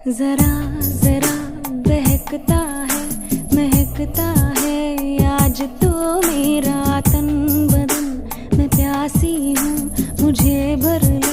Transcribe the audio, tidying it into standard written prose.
जरा जरा बहकता है, महकता है आज तो मेरा तन बदन। मैं प्यासी हूँ, मुझे भर